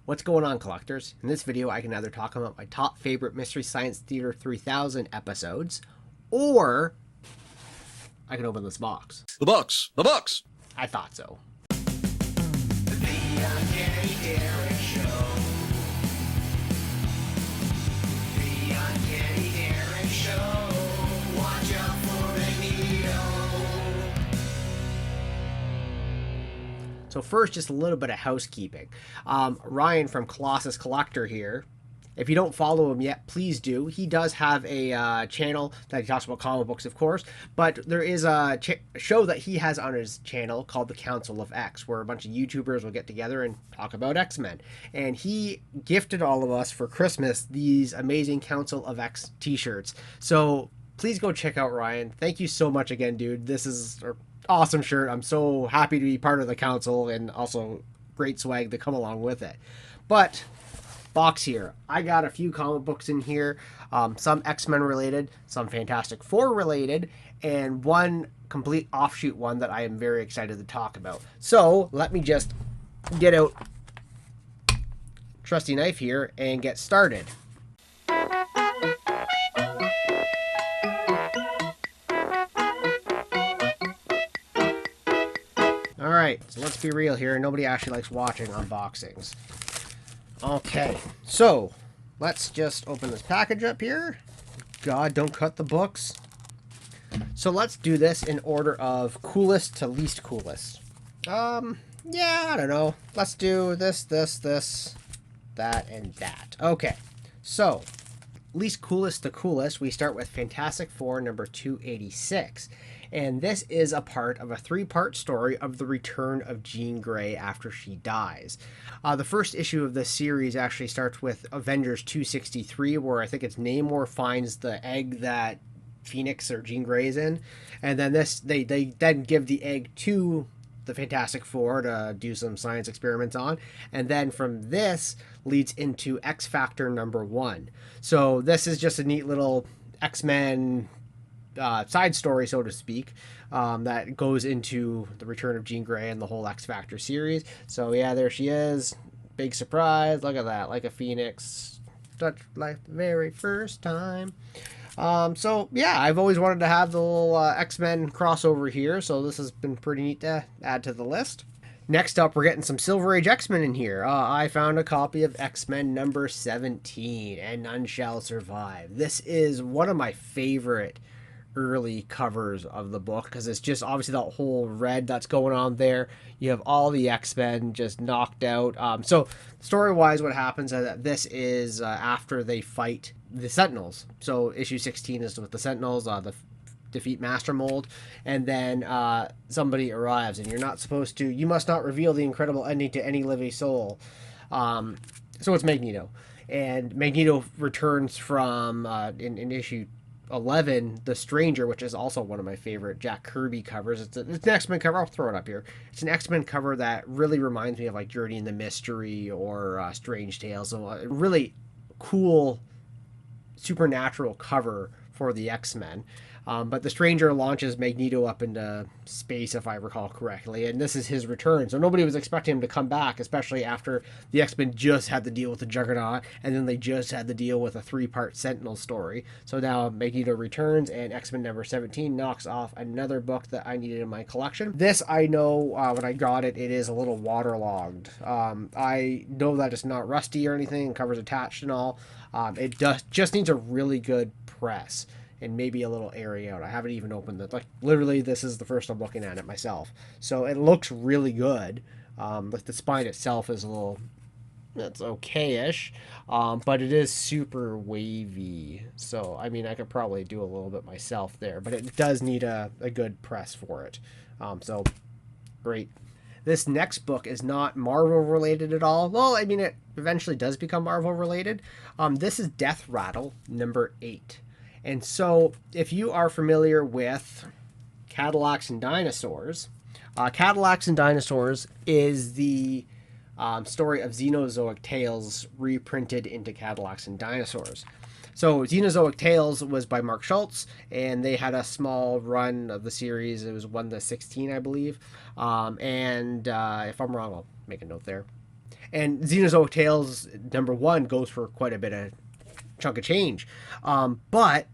What's going on, collectors? In this video, I can either talk about my top favorite Mystery Science Theater 3000 episodes, or I can open this box. The box! The box! I thought so. So first, just a little bit of housekeeping. Ryan from Colossus Collector here. If you don't follow him yet, please do. He does have a channel that he talks about comic books, of course, but there is a show that he has on his channel called The Council of X, where a bunch of YouTubers will get together and talk about X-Men. And he gifted all of us for Christmas these amazing Council of X t-shirts. So please go check out Ryan. Thank you so much again, dude. This is an awesome shirt. I'm so happy to be part of the council, and also great swag to come along with it. But box here, I got a few comic books in here, some X-Men related, some Fantastic Four related, and one complete offshoot one that I am very excited to talk about. So let me just get out trusty knife here and get started. Alright, so let's be real here. Nobody actually likes watching unboxings. Okay, so let's just open this package up here. God, don't cut the books. So let's do this in order of coolest to least coolest. Yeah, I don't know. Let's do this, that, and that. Okay, so least coolest to coolest, we start with Fantastic Four number 286. And this is a part of a three-part story of the return of Jean Grey after she dies. The first issue of this series actually starts with Avengers 263, where I think it's Namor finds the egg that Phoenix or Jean Grey is in. And then they then give the egg to the Fantastic Four to do some science experiments on. And then from this leads into X Factor number 1. So this is just a neat little X-Men side story, so to speak, that goes into the return of Jean Grey and the whole X Factor series. So yeah, there she is. Big surprise. Look at that. Like a phoenix. Touched like the very first time. So yeah, I've always wanted to have the little X-Men crossover here, so this has been pretty neat to add to the list. Next up, we're getting some Silver Age X-Men in here. I found a copy of X-Men number 17, And None Shall Survive. This is one of my favorite early covers of the book, because it's just obviously that whole red that's going on there. You have all the X-Men just knocked out. So story-wise, what happens is that this is after they fight the Sentinels. So issue 16 is with the Sentinels, the defeat Master Mold, and then somebody arrives, and you must not reveal the incredible ending to any living soul. So it's Magneto, and Magneto returns from in issue 11, The Stranger, which is also one of my favorite Jack Kirby covers. It's an X-Men cover. I'll throw it up here. It's an X-Men cover that really reminds me of like Journey in the Mystery or Strange Tales. So a really cool supernatural cover for the X-Men. But the Stranger launches Magneto up into space, if I recall correctly, and this is his return. So nobody was expecting him to come back, especially after the X-Men just had to deal with the Juggernaut, and then they just had to deal with a 3-part Sentinel story. So now Magneto returns, and X-Men number 17 knocks off another book that I needed in my collection. This, I know, when I got it, it is a little waterlogged. I know that it's not rusty or anything, covers attached and all. It just needs a really good press and maybe a little airy out. I haven't even opened it. Like, literally, this is the first I'm looking at it myself. So it looks really good. But the spine itself is a little, it's okay-ish. But it is super wavy. So, I mean, I could probably do a little bit myself there. But it does need a good press for it. So, great. This next book is not Marvel related at all. Well, I mean, it eventually does become Marvel related. This is Death Rattle number 8. And so, if you are familiar with Cadillacs and Dinosaurs, Cadillacs and Dinosaurs is the story of Xenozoic Tales reprinted into Cadillacs and Dinosaurs. So Xenozoic Tales was by Mark Schultz, and they had a small run of the series. It was 1 to 16, I believe. If I'm wrong, I'll make a note there. And Xenozoic Tales #1 goes for quite a bit of chunk of change. But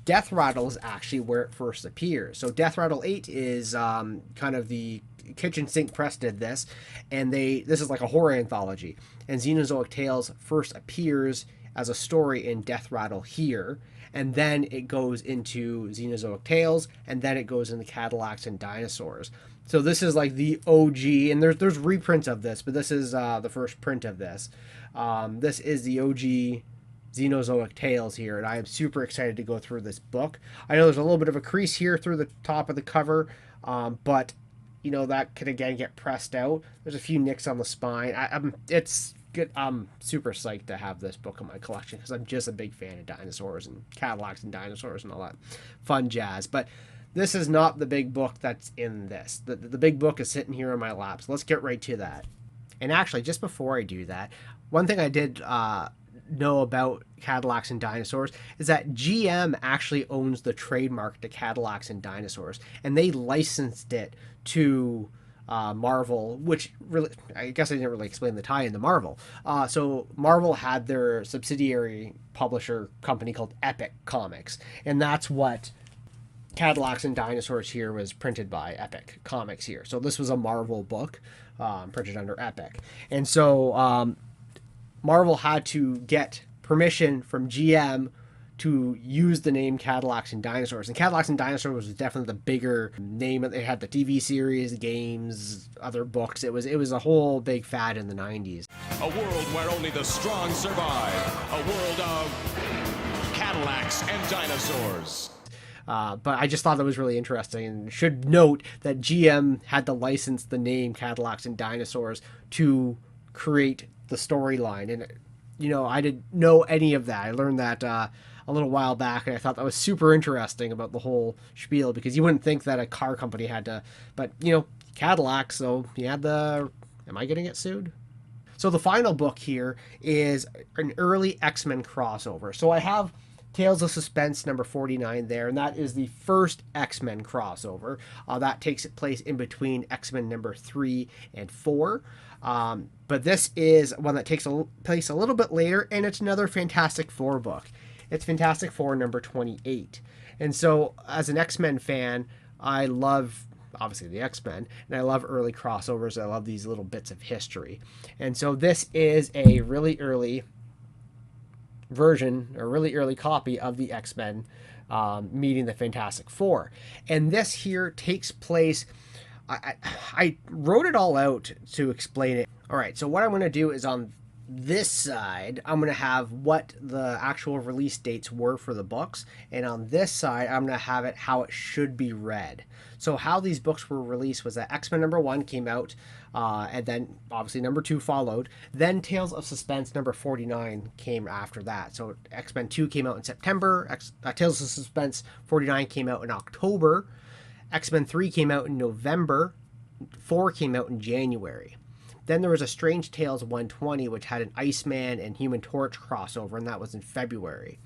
Death Rattle is actually where it first appears. So Death Rattle 8 is kind of the Kitchen Sink Press did this, and this is like a horror anthology. And Xenozoic Tales first appears as a story in Death Rattle here, and then it goes into Xenozoic Tales, and then it goes into Cadillacs and Dinosaurs. So this is like the OG, and there's reprints of this, but this is the first print of this. This is the OG Xenozoic Tales here, and I am super excited to go through this book. I know there's a little bit of a crease here through the top of the cover, but you know that could again get pressed out. There's a few nicks on the spine. It's good. I'm super psyched to have this book in my collection because I'm just a big fan of dinosaurs and Cadillacs and Dinosaurs and all that fun jazz. But this is not the big book that's in this. The big book is sitting here in my lap. So let's get right to that. And actually, just before I do that, one thing I did know about Cadillacs and Dinosaurs is that GM actually owns the trademark to Cadillacs and Dinosaurs, and they licensed it to Marvel, which really, I guess I didn't really explain the tie-in to Marvel. So Marvel had their subsidiary publisher company called Epic Comics, and that's what Cadillacs and Dinosaurs here was printed by Epic Comics here. So this was a Marvel book printed under Epic. And so Marvel had to get permission from GM to use the name Cadillacs and Dinosaurs. And Cadillacs and Dinosaurs was definitely the bigger name. They had the TV series, games, other books. It was a whole big fad in the 90s. A world where only the strong survive. A world of Cadillacs and Dinosaurs. But I just thought that was really interesting, and should note that GM had to license the name Cadillacs and Dinosaurs to create the storyline. And, you know, I didn't know any of that. I learned that a little while back, and I thought that was super interesting about the whole spiel, because you wouldn't think that a car company had to, but, you know, Cadillac, so you had the, am I going to get sued? So the final book here is an early X-Men crossover. So I have Tales of Suspense #49 there, and that is the first X-Men crossover. That takes place in between X-Men #3 and 4. But this is one that takes place a little bit later, and it's another Fantastic Four book. It's Fantastic Four #28. And so, as an X-Men fan, I love, obviously, the X-Men, and I love early crossovers. I love these little bits of history. And so this is a really early version, or really early copy of the X-Men meeting the Fantastic Four. And this here takes place, I wrote it all out to explain it. All right, so what I'm going to do is on this side, I'm going to have what the actual release dates were for the books, and on this side, I'm going to have it how it should be read. So how these books were released was that X-Men #1 came out, and then obviously #2 followed. Then Tales of Suspense #49 came after that. So X-Men 2 came out in September. Tales of Suspense 49 came out in October. X-Men 3 came out in November. 4 came out in January. Then there was a Strange Tales 120, which had an Iceman and Human Torch crossover, and that was in February.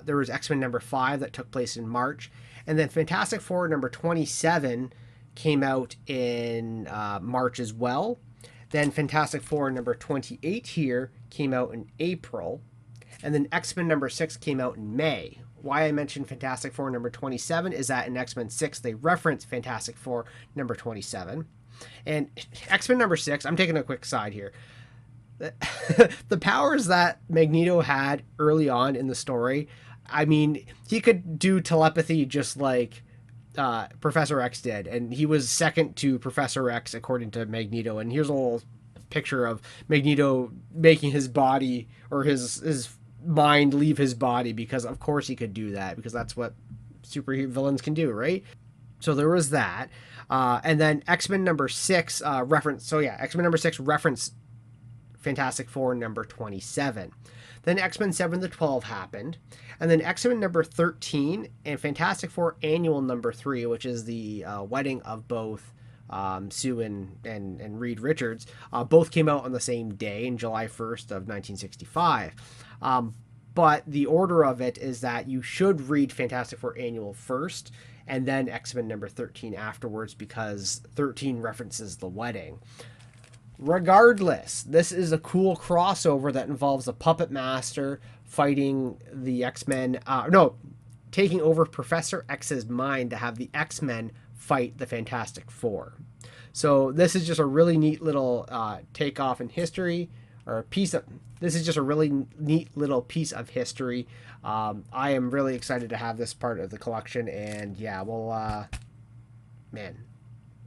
There was X-Men #5 that took place in March. And then Fantastic Four #27 came out in March as well. Then Fantastic Four #28 here came out in April. And then X-Men #6 came out in May. Why I mentioned Fantastic Four #27 is that in X-Men 6 they reference Fantastic Four #27. And X-Men #6, I'm taking a quick side here. The powers that Magneto had early on in the story, I mean, he could do telepathy just like Professor X did, and he was second to Professor X according to Magneto. And here's a little picture of Magneto making his body, or his mind, leave his body, because of course he could do that, because that's what super villains can do, right? So there was that. And then X-Men #6 reference. So yeah, X-Men #6 referenced Fantastic Four #27. Then X-Men 7 to 12 happened. And then X-Men #13 and Fantastic Four Annual #3, which is the wedding of both Sue and Reed Richards, both came out on the same day, in July 1st of 1965. But the order of it is that you should read Fantastic Four Annual first, and then X-Men #13 afterwards, because 13 references the wedding. Regardless, this is a cool crossover that involves a puppet master fighting the X-Men. Taking over Professor X's mind to have the X-Men fight the Fantastic Four. So this is just a really neat little takeoff in history, or a piece of. This is just a really neat little piece of history. I am really excited to have this part of the collection, and yeah, well, man,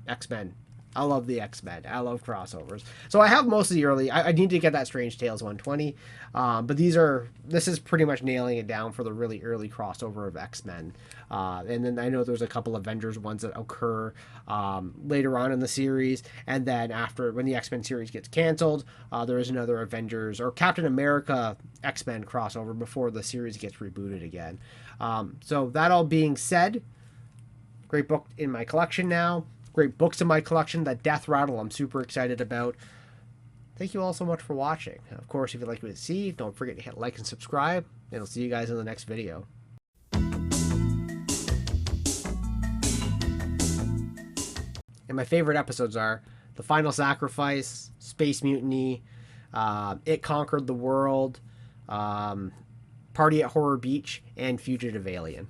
X-Men. I love the X-Men. I love crossovers. So I have most of the early. I need to get that Strange Tales 120, but this is pretty much nailing it down for the really early crossover of X-Men. And then I know there's a couple Avengers ones that occur later on in the series, and then after when the X-Men series gets canceled, there is another Avengers or Captain America X-Men crossover before the series gets rebooted again. So that all being said, great book in my collection now. Great books in my collection. That Death Rattle I'm super excited about. Thank you all so much for watching. Of course, if you'd like to see, don't forget to hit like and subscribe, and I'll see you guys in the next video. And my favorite episodes are The Final Sacrifice, Space Mutiny, It Conquered the World, Party at Horror Beach, and Fugitive Alien.